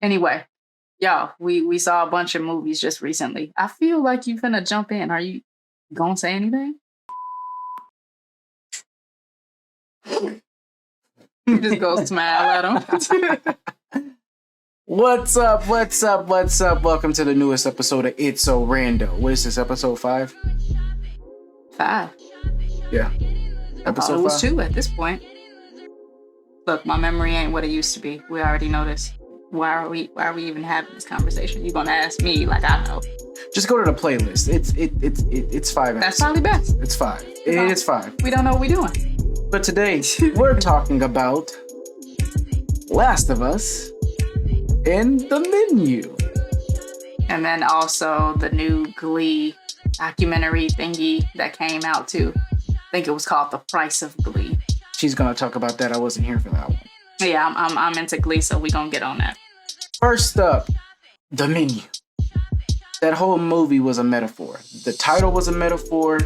Anyway, y'all, we saw a bunch of movies just recently. I feel like you finna jump in. Are you gonna say anything? You just go smile at him. What's up? Welcome to the newest episode of It's So Rando. What is this, episode 5? 5. Yeah. I thought it was 2 at this point. Look, my memory ain't what it used to be. We already know this. Why are we even having this conversation? You're gonna ask me like I know. Just go to the playlist. It's 5. That's probably best. It's 5. It's 5. We don't know what we're doing. But today we're talking about Last of Us and the menu. And then also the new Glee documentary thingy that came out too. I think it was called The Price of Glee. She's gonna talk about that. I wasn't here for that one. Yeah, I'm into Glee, so we gonna get on that. First up, the menu. That whole movie was a metaphor. The title was a metaphor.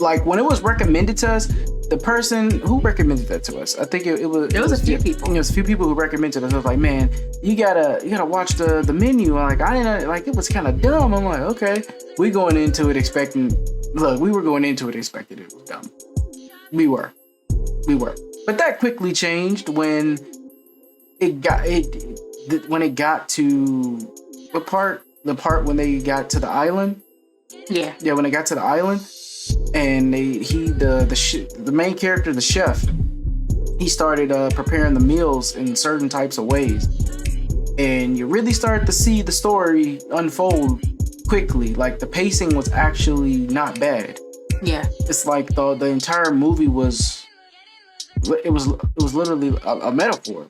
Like when it was recommended to us, the person who recommended that to us, I think it was a few people. It was a few people who recommended it. I was like, man, you gotta watch the menu. Like I didn't like it was kind of dumb. I'm like, okay, we were going into it expecting it was dumb. We were, but that quickly changed when it got to the part when they got to the island. Yeah, when they got to the island. And the main character, the chef, he started preparing the meals in certain types of ways, and you really started to see the story unfold quickly. Like the pacing was actually not bad. Yeah, it's like the entire movie was literally a metaphor,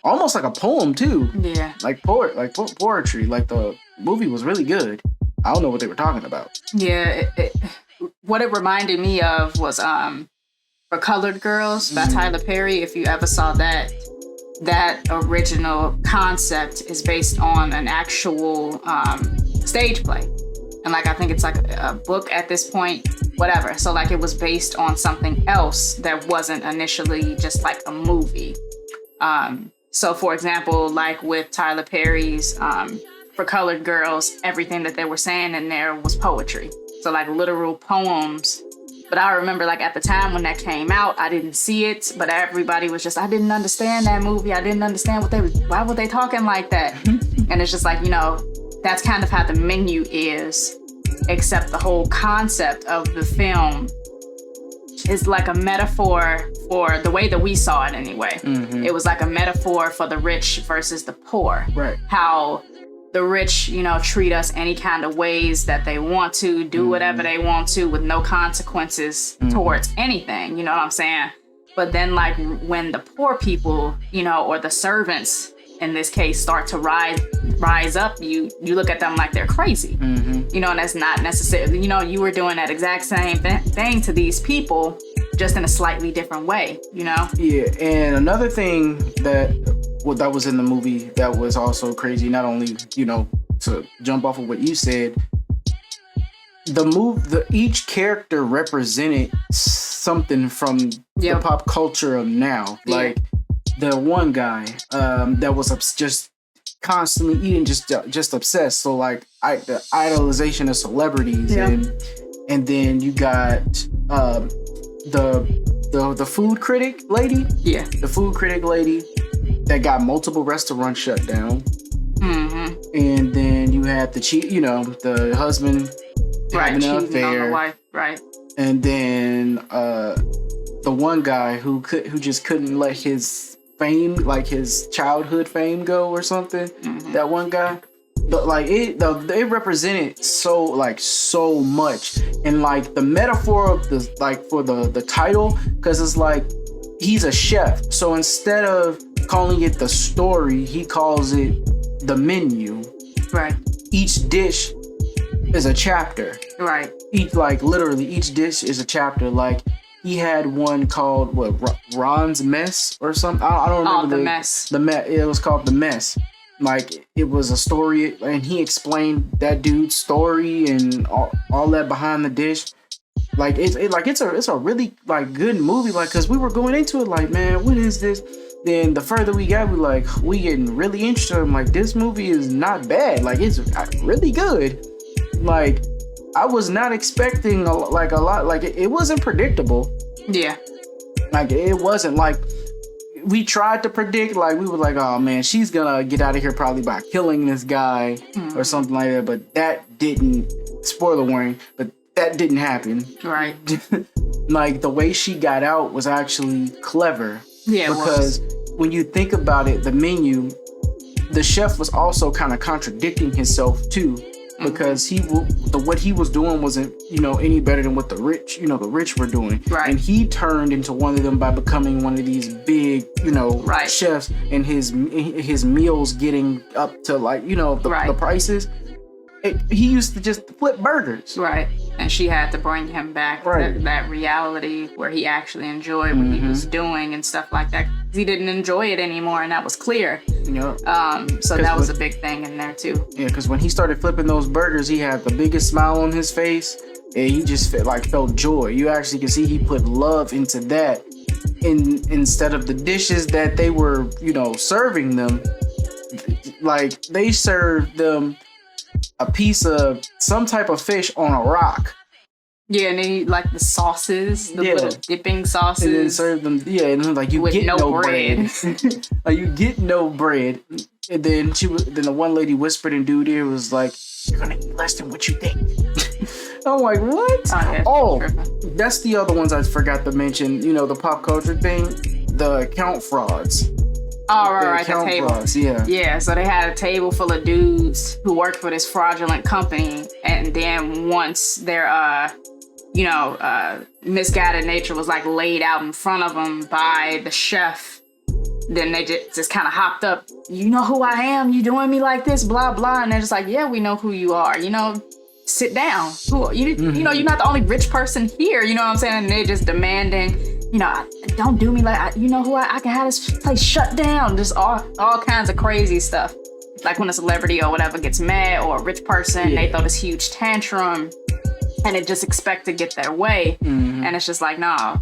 almost like a poem too. Yeah, like poetry. Like the movie was really good. I don't know what they were talking about. Yeah, what it reminded me of was For Colored Girls by Tyler Perry. If you ever saw that original concept is based on an actual stage play. And I think it's like a book at this point, whatever. So it was based on something else that wasn't initially just like a movie. So for example, with Tyler Perry's For Colored Girls, everything that they were saying in there was poetry. So literal poems. But I remember at the time when that came out, I didn't see it, but everybody was just, I didn't understand that movie. I didn't understand why were they talking like that? And it's just that's kind of how the menu is, except the whole concept of the film is like a metaphor for the way that we saw it anyway. Mm-hmm. It was like a metaphor for the rich versus the poor. Right. How the rich, treat us any kind of ways that they want to, do whatever they want to with no consequences towards anything, you know what I'm saying? But then when the poor people, or the servants in this case start to rise up, you look at them like they're crazy, and that's not necessarily, you were doing that exact same thing to these people, just in a slightly different way, Yeah, and another thing that was in the movie that was also crazy, not only, to jump off of what you said, each character represented something from the pop culture of now. Like the one guy that was just constantly eating, just obsessed. So the idolization of celebrities, and then you got the food critic lady. Yeah, the food critic lady that got multiple restaurants shut down. Mm-hmm. And then you had the husband having an affair, on the wife, right? And then the one guy who just couldn't let his fame, his childhood fame, go or something. Mm-hmm. That one guy, but it represented so much, and the metaphor of for the title, because it's he's a chef, so instead of calling it the story, he calls it the menu. Right. Each dish is a chapter. Right. Literally each dish is a chapter. He had one called Ron's Mess or something. I don't remember. The Mess. It was called The Mess. It was a story, and he explained that dude's story and all that behind the dish. It's a really good movie, because we were going into it man, what is this? then the further we got, we getting really interested. I'm like, this movie is not bad. Like, it's really good. Like, I was not expecting a lot. Like, it wasn't predictable. Yeah. Like, it wasn't like we tried to predict. Like, we were like, oh man, she's gonna get out of here probably by killing this guy or something like that. But that didn't. Spoiler warning. But that didn't happen. Right. Like, the way she got out was actually clever. Yeah, because when you think about it, the menu, the chef was also kind of contradicting himself too, because what he was doing wasn't, any better than what the rich were doing. Right. And he turned into one of them by becoming one of these big, chefs, and his meals getting up to the prices. He used to just flip burgers. Right. And she had to bring him back that reality where he actually enjoyed what he was doing and stuff like that. He didn't enjoy it anymore, and that was clear. Yep. So that was a big thing in there too. Yeah, because when he started flipping those burgers, he had the biggest smile on his face, and he just felt joy. You actually can see he put love into that, instead of the dishes that they were, serving them. Like, they served them a piece of some type of fish on a rock. Yeah, and then the sauces, the little dipping sauces. And then serve them, and then you get no bread. Like, you get no bread. And then the one lady whispered in dude ear was like, "You're gonna eat less than what you think." I'm like, what? Oh, that's the other ones I forgot to mention. The pop culture thing, the account frauds. Oh, right, the table. Frauds, yeah. Yeah, so they had a table full of dudes who worked for this fraudulent company, and then once their, misguided nature was laid out in front of them by the chef, then they just kind of hopped up. You know who I am? You doing me like this? Blah blah. And they're just like, yeah, we know who you are. Sit down. You're not the only rich person here. You know what I'm saying? And they're just demanding. Don't do me like, who I can have this place shut down. Just all kinds of crazy stuff. Like when a celebrity or whatever gets mad, or a rich person, they throw this huge tantrum and they just expect to get their way. And it's just like, no,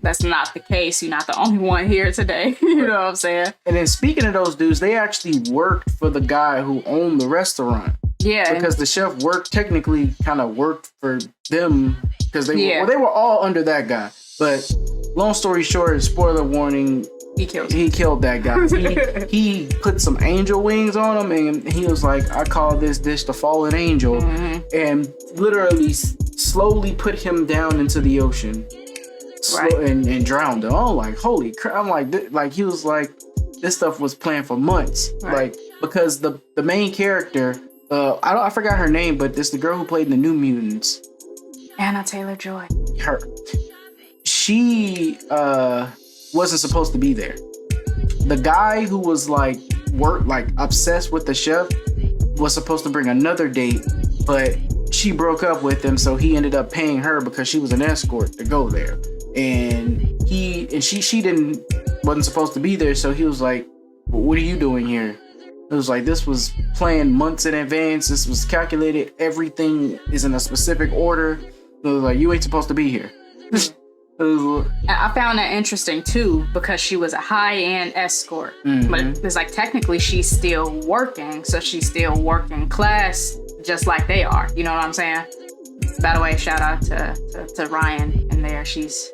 that's not the case. You're not the only one here today. You know what I'm saying? And then speaking of those dudes, they actually worked for the guy who owned the restaurant. Yeah. Because the chef technically kind of worked for them, because they were all under that guy. But long story short, spoiler warning, he killed that guy. He put some angel wings on him, and he was like, I call this dish the fallen angel, and literally slowly put him down into the ocean, and drowned him. I'm like, holy crap. I'm like he was like, this stuff was planned for months. Like, because the main character, I forgot her name, but it's the girl who played in the New Mutants. Anna Taylor-Joy. Her. She wasn't supposed to be there. The guy who was obsessed with the chef was supposed to bring another date, but she broke up with him, so he ended up paying her because she was an escort to go there. And she wasn't supposed to be there, so he was like, what are you doing here? It was like, this was planned months in advance. This was calculated. Everything is in a specific order. It was like, you ain't supposed to be here. I found that interesting too, because she was a high-end escort, but it's technically she's still working, so she's still working class, just like they are. You know what I'm saying? By the way, shout out to Ryan in there.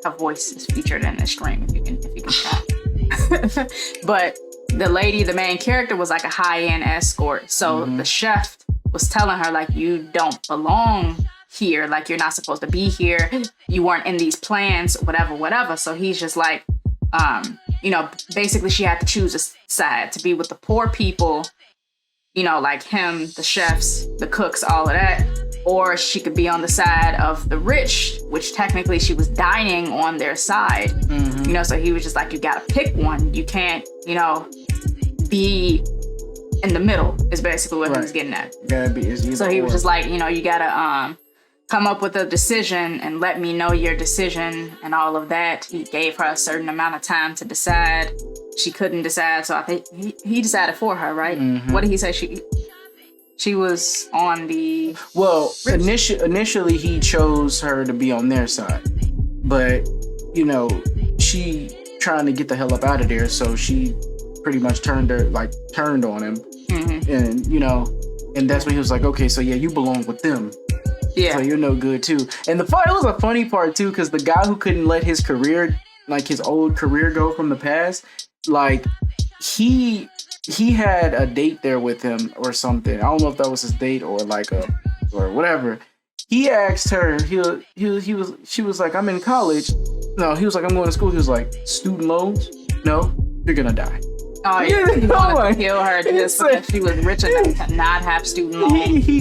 Her voice is featured in the stream if you can chat. But the main character was a high-end escort, so the chef was telling her you don't belong here, you're not supposed to be here, you weren't in these plans, whatever. So he's just basically she had to choose a side to be with the poor people, like him, the chefs, the cooks, all of that, or she could be on the side of the rich, which technically she was dying on their side. So he was just you gotta pick one. You can't be in the middle, is basically what he was getting at. So he was just you gotta come up with a decision and let me know your decision and all of that. He gave her a certain amount of time to decide. She couldn't decide, so I think he decided for her, right? What did he say? She was on the... Well, initially he chose her to be on their side. But, trying to get the hell up out of there. So she pretty much turned on him. And, you know, and that's when he was like, okay, so yeah, you belong with them. Yeah. So you're no good too. And it was a funny part too, because the guy who couldn't let his career, like his old career go from the past, like he had a date there with him or something. I don't know if that was his date or or whatever. He asked her, she was like, I'm in college. No, he was like, I'm going to school. He was like, student loans? No, you're gonna die. Oh, yeah. He wanted to kill her just because she was rich enough to not have student loans. He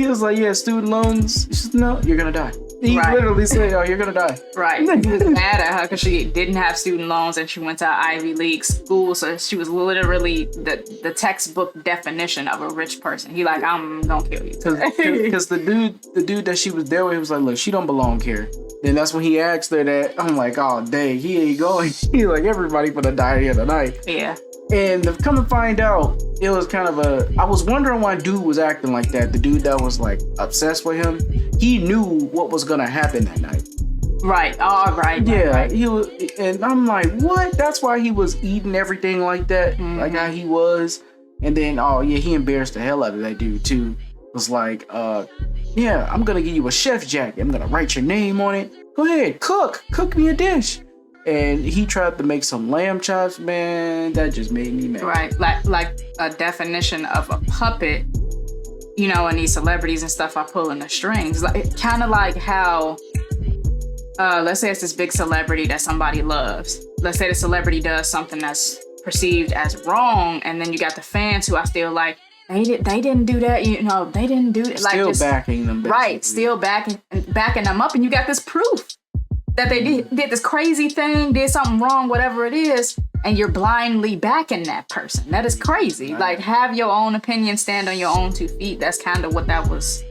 was like, yeah, student loans. She said, no, you're gonna die. He literally said, oh, you're gonna die. Right. He was mad at her because she didn't have student loans and she went to an Ivy League school. So she was literally the textbook definition of a rich person. He like, I'm gonna kill you. Because the dude that she was there with, he was like, look, she don't belong here. Then that's when he asked her that. I'm like, oh, dang, he ain't going. He's like, everybody gonna die here tonight. Yeah. And to come to find out, it was kind of I was wondering why dude was acting like that. The dude that was like obsessed with him, he knew what was gonna happen that night. Right. Oh, right. Yeah. Right. He was, and I'm like, what? That's why he was eating everything like that, like how he was. And then, oh yeah, he embarrassed the hell out of that dude too. Was like, yeah, I'm gonna give you a chef jacket. I'm gonna write your name on it. Go ahead, cook me a dish. And he tried to make some lamb chops, man. That just made me mad. Right, like a definition of a puppet. You know, when these celebrities and stuff are pulling the strings, like kind of like how, let's say it's this big celebrity that somebody loves. Let's say the celebrity does something that's perceived as wrong, and then you got the fans who are still like, they didn't do that. You know, they didn't do it. Still like backing them, basically. Right? Still backing them up, and you got this proof that they did this crazy thing, did something wrong, whatever it is, and you're blindly backing that person. That is crazy. Right. Like, have your own opinion, stand on your own 2 feet. That's kind of what that was.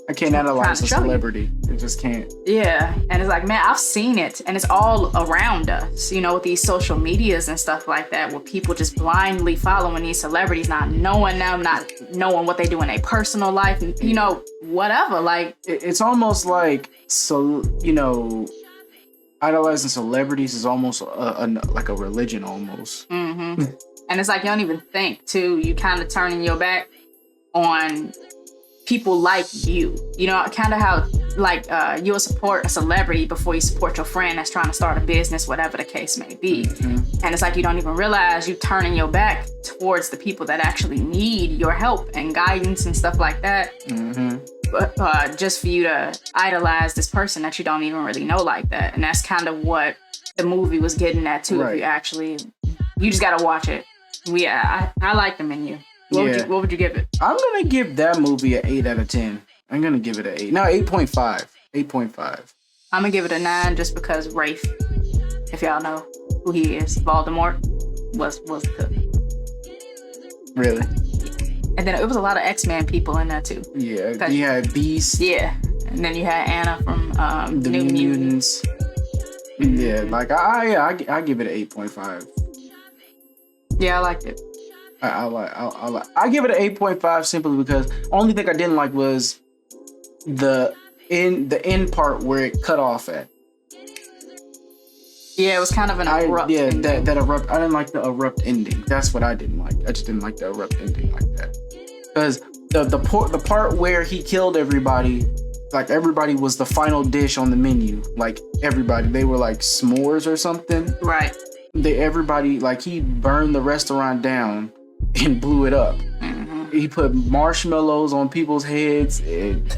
I can't analyze a celebrity. It just can't. Yeah. And it's like, man, I've seen it. And it's all around us, you know, with these social medias and stuff like that, where people just blindly following these celebrities, not knowing them, not knowing what they do in their personal life, you know, whatever. Like, it's almost like, so, you know, idolizing celebrities is almost like a religion almost. Mm-hmm. And it's like you don't even think too. You kind of turning your back on people like you. You know, kind of how like you'll support a celebrity before you support your friend that's trying to start a business, whatever the case may be. Mm-hmm. And it's like you don't even realize you turning your back towards the people that actually need your help and guidance and stuff like that. Mm-hmm. Just for you to idolize this person that you don't even really know like that. And that's kind of what the movie was getting at too. Right. If you just gotta watch it. I like The Menu. What would you give it? I'm gonna give that movie an 8 out of 10. I'm gonna give it an 8. No, 8.5. 8.5. I'm gonna give it a 9 just because Rafe, if y'all know who he is, Voldemort, was the cook. Really? And then it was a lot of X-Men people in there too. Yeah, you had Beast. Yeah, and then you had Anna from the New Mutants. Yeah, like I give it an 8.5. Yeah, I liked it. I give it an 8.5 simply because only thing I didn't like was the end part where it cut off at. Yeah, it was kind of an abrupt ending. that abrupt. I didn't like the abrupt ending. That's what I didn't like. I just didn't like the abrupt ending like that. Because the part where he killed everybody, like everybody was the final dish on the menu. Like everybody, they were like s'mores or something. Right. Everybody, like he burned the restaurant down and blew it up. Mm-hmm. He put marshmallows on people's heads and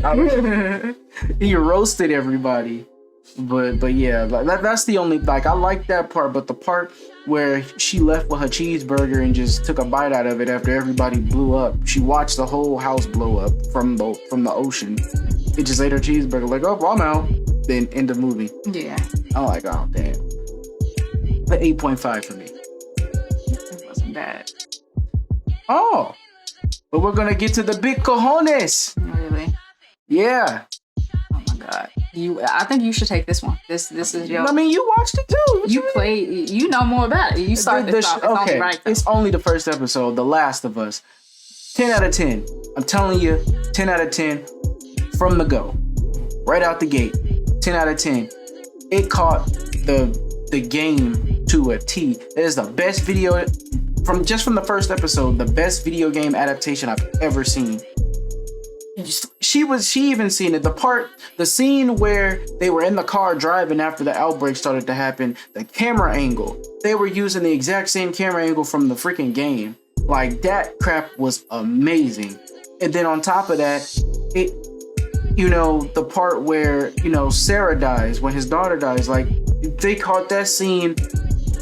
he roasted everybody. But yeah, that's the only, like, I like that part, but the part where she left with her cheeseburger and just took a bite out of it after everybody blew up. She watched the whole house blow up from the ocean. It just ate her cheeseburger, like, oh, I'm out. Then end the movie. Yeah. I'm like, oh, damn. But 8.5 for me. It wasn't bad. Oh, but we're gonna get to the big cojones. Really? Yeah. Oh my God. I think you should take this one. This is your. I mean, you watched it too. You played. You know more about it. You started this off. It's okay. only right. It's only the first episode, The Last of Us. 10 out of 10. I'm telling you, 10 out of 10 from the go, right out the gate. 10 out of 10. It caught the game to a T. It is the best video from the first episode, the best video game adaptation I've ever seen. She even seen it. The scene where they were in the car driving after the outbreak started to happen, the camera angle, they were using the exact same camera angle from the freaking game. Like, that crap was amazing. And then on top of that, the part where, Sarah dies, when his daughter dies, like, they caught that scene,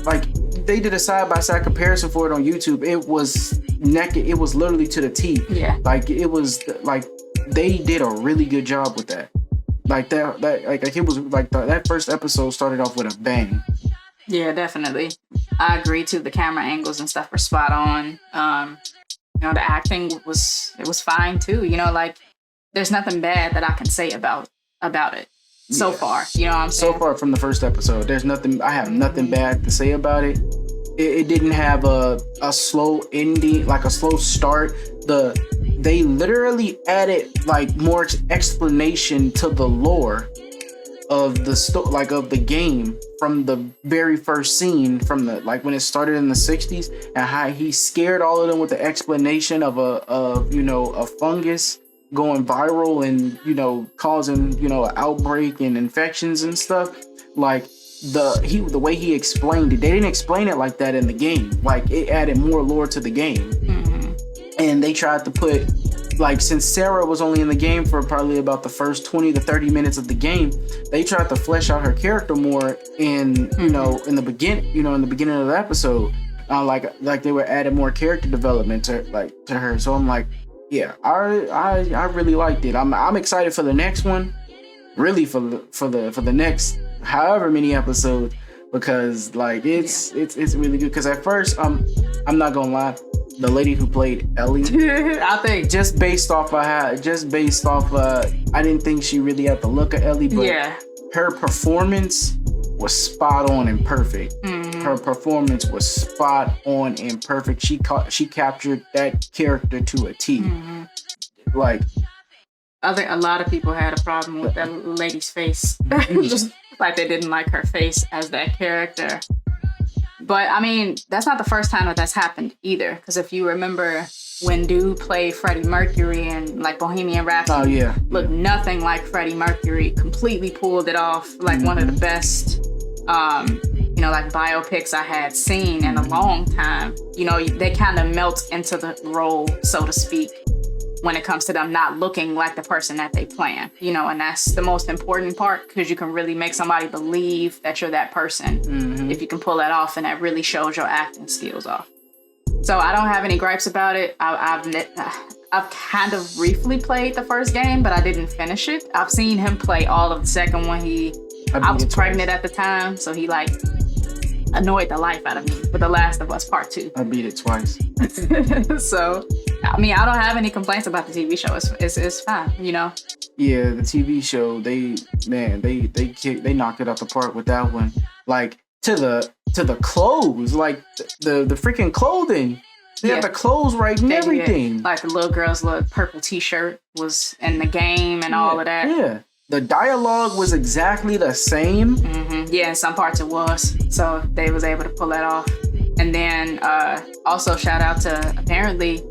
like, they did a side-by-side comparison for it on YouTube. It was naked. It was literally to the T. Yeah. Like, it was, like, they did a really good job with that. Like, it was, like, that first episode started off with a bang. Yeah, definitely. I agree, too. The camera angles and stuff were spot on. The acting was fine, too. Like, there's nothing bad that I can say about it so far. You know what I'm saying? So far from the first episode, I have nothing bad to say about it. It didn't have a slow ending, like a slow start. They literally added like more explanation to the lore of the game from the very first scene, from when it started in the 60s, and how he scared all of them with the explanation of a fungus going viral and causing an outbreak and infections and stuff. Like the way he explained it, they didn't explain it like that in the game. Like, it added more lore to the game. And they tried to put, like, since Sarah was only in the game for probably about the first 20 to 30 minutes of the game, they tried to flesh out her character more in the beginning of the episode. Like they were adding more character development to her. So I'm like, yeah, I really liked it. I'm excited for the next one, really for the next however many episodes, because like it's really good. Because at first, I'm not gonna lie, the lady who played Ellie, I think just based off I didn't think she really had the look of Ellie, but her performance was spot on and perfect. Her performance was spot on and perfect. She captured that character to a T. Like, I think a lot of people had a problem with that lady's face. Just like they didn't like her face as that character. But I mean, that's not the first time that's happened either. Because if you remember when dude played Freddie Mercury and like Bohemian Rhapsody, looked nothing like Freddie Mercury, completely pulled it off. Like one of the best, like biopics I had seen in a long time. They kind of melt into the role, so to speak, when it comes to them not looking like the person that they playing, and that's the most important part, because you can really make somebody believe that you're that person if you can pull that off, and that really shows your acting skills off. So I don't have any gripes about it. I've kind of briefly played the first game, but I didn't finish it. I've seen him play all of the second one. I was pregnant at the time, so he like annoyed the life out of me with The Last of Us Part 2. I beat it twice. So, I mean, I don't have any complaints about the TV show. It's fine, Yeah, the TV show, they knocked it out the park with that one. Like, to the clothes, like the freaking clothing. They had the clothes right and everything. Like the little girl's little purple t-shirt was in the game and all of that. Yeah. The dialogue was exactly the same. Yeah, in some parts it was. So they was able to pull that off. And then also shout out to, apparently,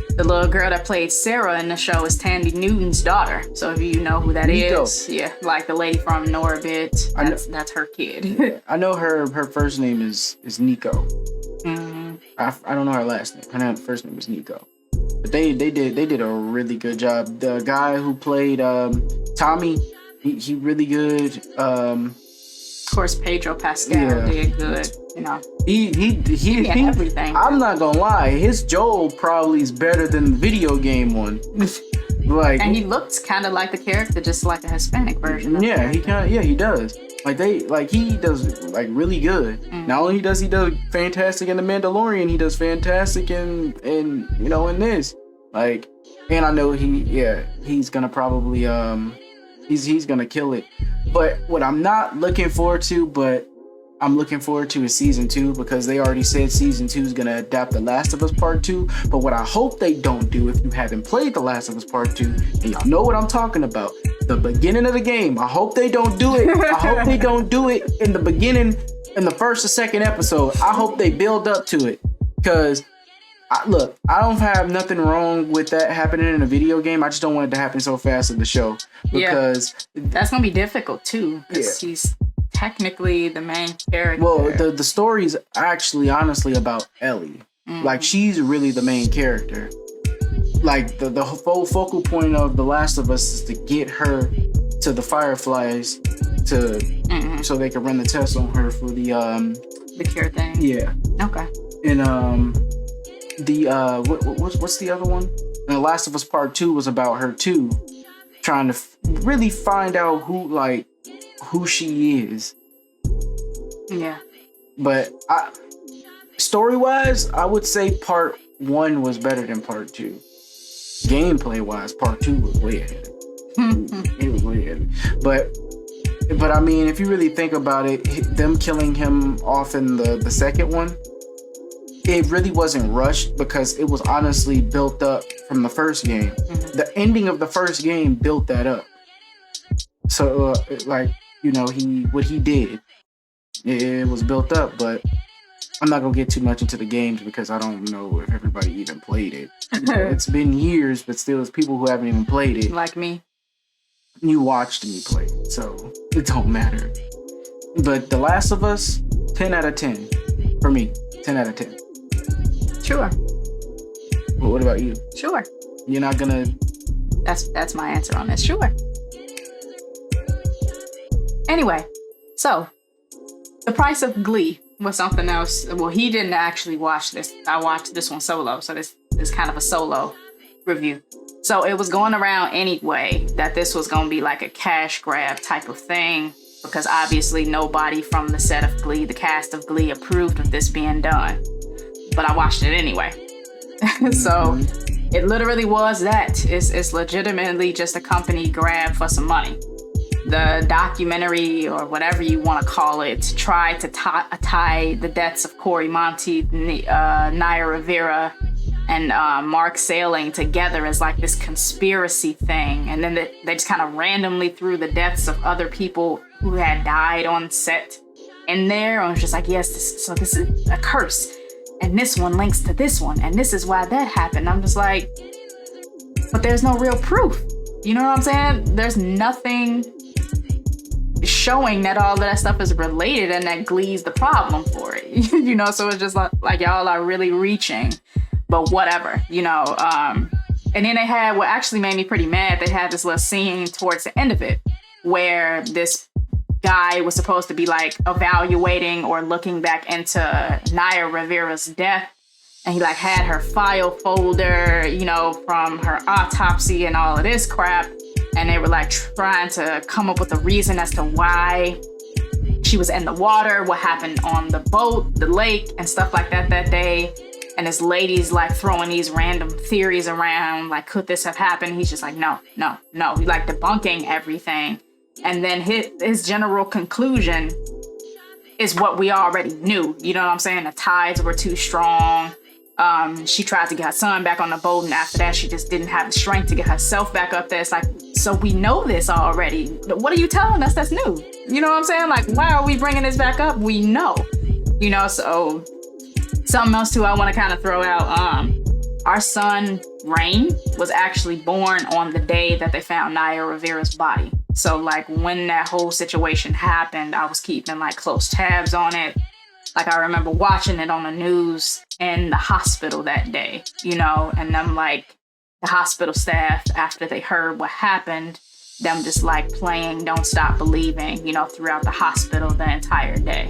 the little girl that played Sarah in the show is Tandy Newton's daughter. So if you know who that is, like the lady from Norbit, that's her kid. I know her first name is Nico. I don't know her last name. Her first name is Nico. But they did a really good job. The guy who played Tommy, he really good. Of course, Pedro Pascal did good. He everything. I'm not gonna lie, his Joel probably is better than the video game one. Like, and he looks kind of like the character, just like a Hispanic version. He does. He does like really good. Not only does he do fantastic in The Mandalorian, he does fantastic in this. Like, and I know he's gonna probably he's gonna kill it. But what I'm not looking forward to, but I'm looking forward to is season 2, because they already said season 2 is gonna adapt The Last of Us Part 2. But what I hope they don't do, if you haven't played The Last of Us Part 2, and y'all know what I'm talking about, the beginning of the game, I hope they don't do it. I hope they don't do it in the beginning in the first or second episode. I hope they build up to it. Because, I don't have nothing wrong with that happening in a video game. I just don't want it to happen so fast in the show. Because that's going to be difficult, too. Because he's technically the main character. Well, the story's actually, honestly, about Ellie. Mm-hmm. Like, she's really the main character. Like, the whole focal point of The Last of Us is to get her to the Fireflies so they can run the test on her for the cure thing. Yeah. Okay. And what's the other one? And The Last of Us Part 2 was about her too, trying to really find out who she is. Yeah. But story-wise, I would say Part 1 was better than Part 2. Gameplay-wise, Part 2 was way ahead. It was way ahead. But I mean, if you really think about it, them killing him off in the second one, it really wasn't rushed because it was honestly built up from the first game. Mm-hmm. The ending of the first game built that up. So, what he did, it was built up, but I'm not going to get too much into the games because I don't know if everybody even played it. It's been years, but still, there's people who haven't even played it. Like me. You watched me play it, so it don't matter. But The Last of Us, 10 out of 10. For me, 10 out of 10. Sure. Well, what about you? Sure. You're not gonna... That's my answer on this. Sure. Anyway, so The Price of Glee was something else. Well, he didn't actually watch this. I watched this one solo, so this is kind of a solo review. So it was going around anyway that this was going to be like a cash grab type of thing because obviously nobody from the set of Glee, the cast of Glee, approved of this being done. But I watched it anyway. So it literally was that. It's legitimately just a company grab for some money. The documentary, or whatever you want to call it, tried to tie the deaths of Cory Monteith, Naya Rivera, and Mark Salling together as like this conspiracy thing. And then they just kind of randomly threw the deaths of other people who had died on set in there. And it was just like, yes, this is a curse. And this one links to this one. And this is why that happened. I'm just like, but there's no real proof. You know what I'm saying? There's nothing showing that all of that stuff is related and that Glee's the problem for it. So it's just like y'all are really reaching. But whatever, And then they had what actually made me pretty mad. They had this little scene towards the end of it where this guy was supposed to be like evaluating or looking back into Naya Rivera's death. And he like had her file folder, from her autopsy and all of this crap. And they were like trying to come up with a reason as to why she was in the water, what happened on the boat, the lake, and stuff like that day. And this lady's like throwing these random theories around, like, could this have happened? He's just like, no. He's like debunking everything. And then his general conclusion is what we already knew. You know what I'm saying? The tides were too strong. She tried to get her son back on the boat, and after that, she just didn't have the strength to get herself back up there. It's like, so we know this already. What are you telling us that's new? You know what I'm saying? Like, why are we bringing this back up? We know. So... Something else too I want to kind of throw out. Our son Reign was actually born on the day that they found Naya Rivera's body. So like when that whole situation happened, I was keeping like close tabs on it. Like I remember watching it on the news in the hospital that day, and them like the hospital staff, after they heard what happened, them just like playing Don't Stop Believing, throughout the hospital the entire day.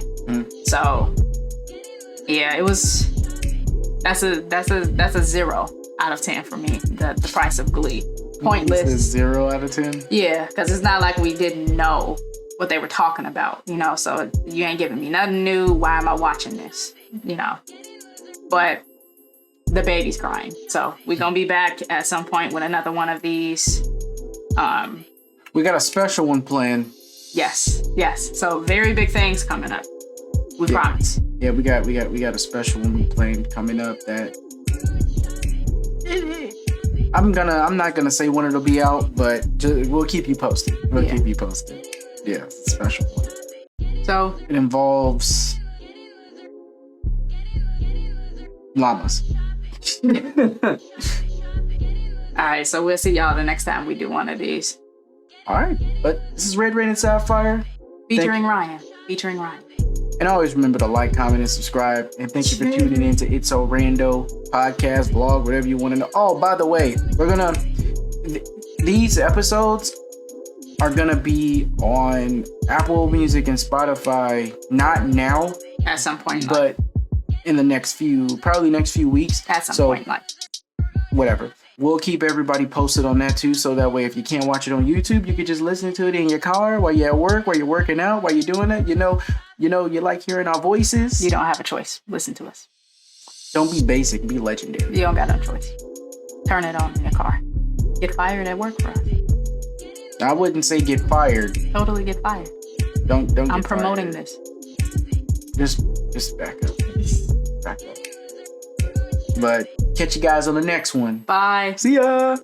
So yeah, it was. That's a 0 out of 10 for me. The Price of Glee, pointless. It's a 0 out of 10. Yeah, because it's not like we didn't know what they were talking about, So you ain't giving me nothing new. Why am I watching this? But the baby's crying, so we're gonna be back at some point with another one of these. We got a special one planned. Yes. So very big things coming up. We promise. Yeah, we got a special one planned coming up that I'm not gonna say when it'll be out, but we'll keep you posted. Keep you posted. Yeah, it's a special one. So it involves llamas. All right, so we'll see y'all the next time we do one of these. All right, but this is Reign and Sapphire. Featuring Ryan. And always remember to like, comment, and subscribe. And thank you for tuning in to It's So Rando podcast, vlog, whatever you want to know. Oh, by the way, these episodes are gonna be on Apple Music and Spotify. Not now, at some point, but in the next few weeks. At some point, whatever. We'll keep everybody posted on that too, so that way if you can't watch it on YouTube, you can just listen to it in your car while you're at work, while you're working out, while you're doing it. You know, you like hearing our voices. You don't have a choice. Listen to us. Don't be basic, be legendary. You don't got no choice. Turn it on in your car. Get fired at work for us. I wouldn't say get fired. Totally get fired. Don't. I'm promoting this. Just back up. But catch you guys on the next one. Bye. See ya.